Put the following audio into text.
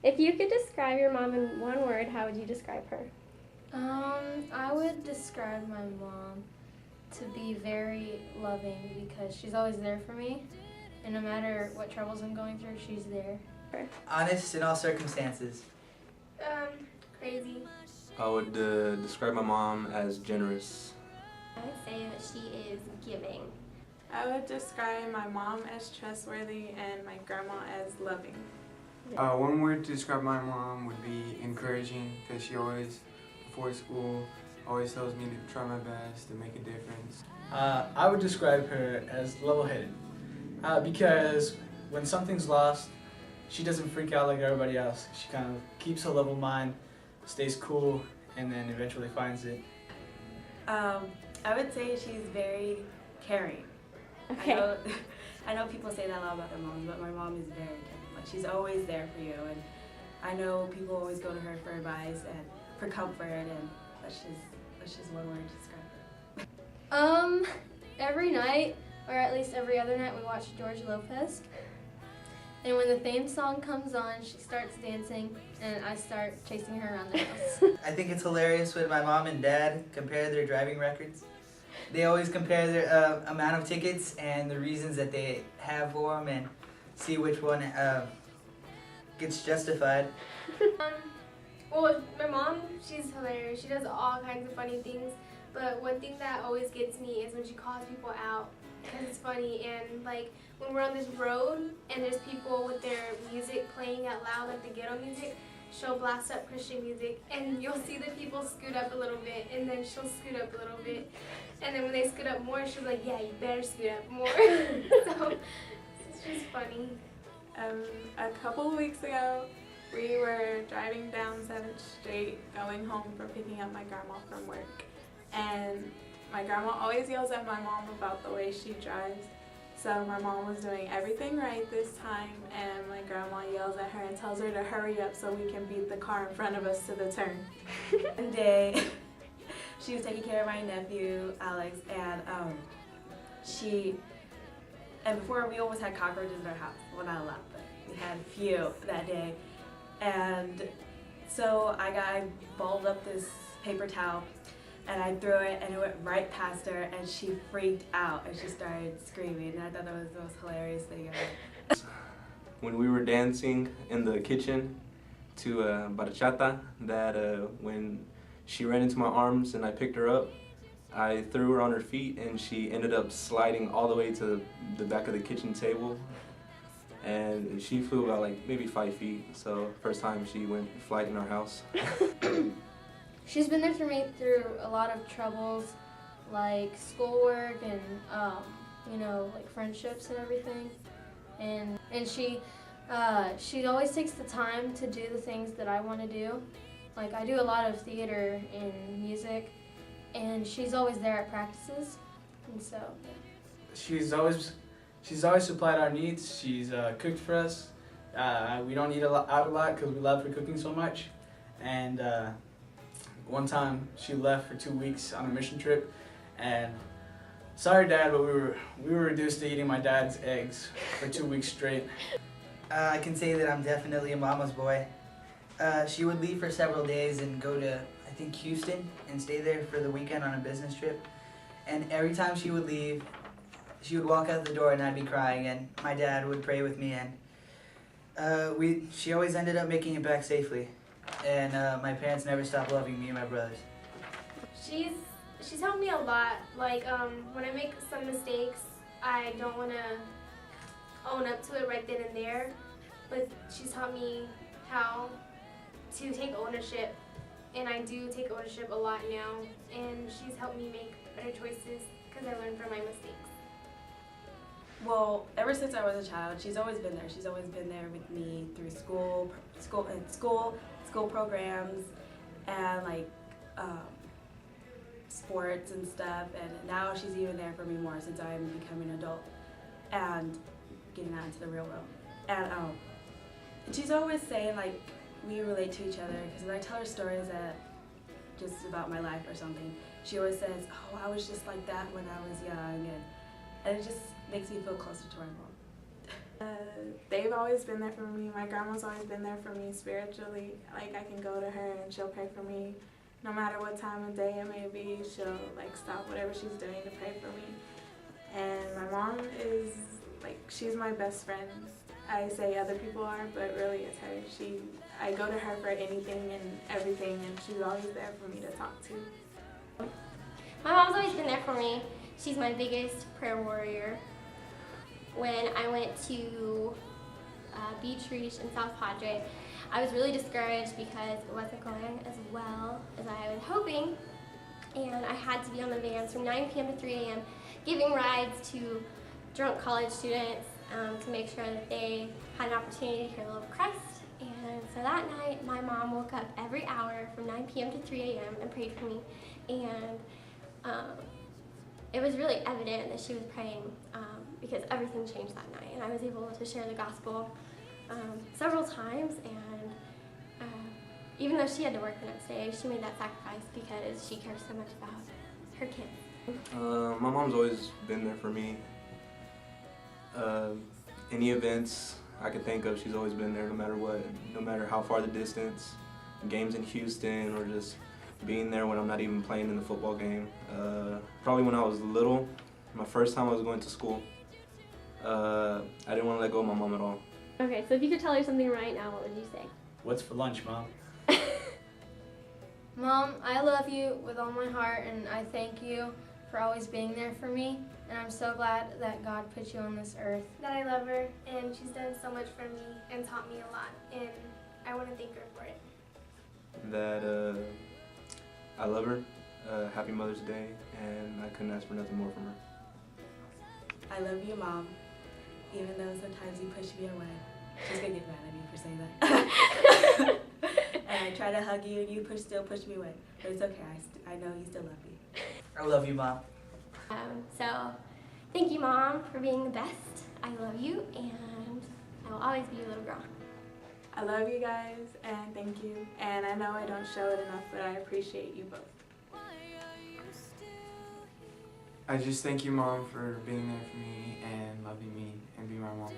If you could describe your mom in one word, how would you describe her? I would describe my mom to be very loving because she's always there for me, and no matter what troubles I'm going through, she's there. Honest in all circumstances. Crazy. I would describe my mom as generous. I would say that she is giving. I would describe my mom as trustworthy and my grandma as loving. One word to describe my mom would be encouraging, because she always, before school, always tells me to try my best to make a difference. I would describe her as level-headed because when something's lost, she doesn't freak out like everybody else. She kind of keeps her level mind, stays cool, and then eventually finds it. I would say she's very caring. Okay. I know people say that a lot about their moms, but my mom is very caring. Like, she's always there for you, and I know people always go to her for advice and for comfort, and that's just one word to describe her. Every night, or at least every other night, we watch George Lopez. And when the theme song comes on, she starts dancing, and I start chasing her around the house. I think it's hilarious when my mom and dad compare their driving records. They always compare their amount of tickets and the reasons that they have for them and see which one gets justified. Well, my mom, she's hilarious. She does all kinds of funny things. But one thing that always gets me is when she calls people out, because it's funny. And like when we're on this road and there's people with their music playing out loud, like the ghetto music, she'll blast up Christian music, and you'll see the people scoot up a little bit, and then she'll scoot up a little bit, and then when they scoot up more, she'll be like, yeah, you better scoot up more. So it's just funny. A couple of weeks ago, we were driving down 7th Street going home for picking up my grandma from work. And my grandma always yells at my mom about the way she drives. So my mom was doing everything right this time, and my grandma yells at her and tells her to hurry up so we can beat the car in front of us to the turn. One day, she was taking care of my nephew, Alex, and before we almost had cockroaches in our house. Well, not a lot, but we had a few that day. And so I balled up this paper towel, and I threw it, and it went right past her, and she freaked out, and she started screaming, and I thought that was the most hilarious thing ever. When we were dancing in the kitchen to bachata, that when she ran into my arms and I picked her up, I threw her on her feet, and she ended up sliding all the way to the back of the kitchen table. And she flew about like maybe 5 feet, so first time she went flight in our house. She's been there for me through a lot of troubles, like schoolwork and, like friendships and everything. And she always takes the time to do the things that I want to do. Like, I do a lot of theater and music, and she's always there at practices, and so, yeah. She's always supplied our needs. She's cooked for us. We don't eat out a lot because we love her cooking so much. And one time she left for 2 weeks on a mission trip, and sorry Dad, but we were reduced to eating my dad's eggs for 2 weeks straight. I can say that I'm definitely a mama's boy. She would leave for several days and go to, I think, Houston and stay there for the weekend on a business trip. And every time she would leave, she would walk out the door and I'd be crying, and my dad would pray with me, and she always ended up making it back safely. And my parents never stopped loving me and my brothers. She's helped me a lot. Like when I make some mistakes, I don't want to own up to it right then and there, but she's taught me how to take ownership, and I do take ownership a lot now, and she's helped me make better choices because I learned from my mistakes. Well, ever since I was a child, she's always been there. She's always been there with me through school programs, and like sports and stuff. And now she's even there for me more since I'm becoming an adult and getting out into the real world. And she's always saying, like, we relate to each other, because when I tell her stories that just about my life or something, she always says, oh, I was just like that when I was young, and it just makes me feel closer to my mom. They've always been there for me. My grandma's always been there for me spiritually. Like, I can go to her and she'll pray for me. No matter what time of day it may be, she'll like stop whatever she's doing to pray for me. And my mom is like, she's my best friend. I say other people are, but really it's her. I go to her for anything and everything, and she's always there for me to talk to. My mom's always been there for me. She's my biggest prayer warrior. When I went to Beach Reach in South Padre, I was really discouraged because it wasn't going as well as I was hoping, and I had to be on the vans from 9 p.m. to 3 a.m. giving rides to drunk college students to make sure that they had an opportunity to hear the love of Christ. And so that night, my mom woke up every hour from 9 p.m. to 3 a.m. and prayed for me, and it was really evident that she was praying because everything changed that night, and I was able to share the gospel several times, and even though she had to work the next day, she made that sacrifice because she cares so much about her kids. My mom's always been there for me. Any events I could think of, she's always been there no matter what, no matter how far the distance, games in Houston, or just being there when I'm not even playing in the football game. Probably when I was little, my first time I was going to school, I didn't want to let go of my mom at all. Okay, so if you could tell her something right now, what would you say? What's for lunch, Mom? Mom, I love you with all my heart, and I thank you for always being there for me. And I'm so glad that God put you on this earth. That I love her, and she's done so much for me and taught me a lot, and I want to thank her for it. That I love her. Happy Mother's Day, and I couldn't ask for nothing more from her. I love you, Mom, even though sometimes you push me away. She's gonna get mad at me for saying that. And I try to hug you, and you still push me away. But it's okay. I know you still love me. I love you, Mom. So thank you, Mom, for being the best. I love you, and I will always be your little girl. I love you guys, and thank you. And I know I don't show it enough, but I appreciate you both. I just thank you, Mom, for being there for me and loving me and being my mom.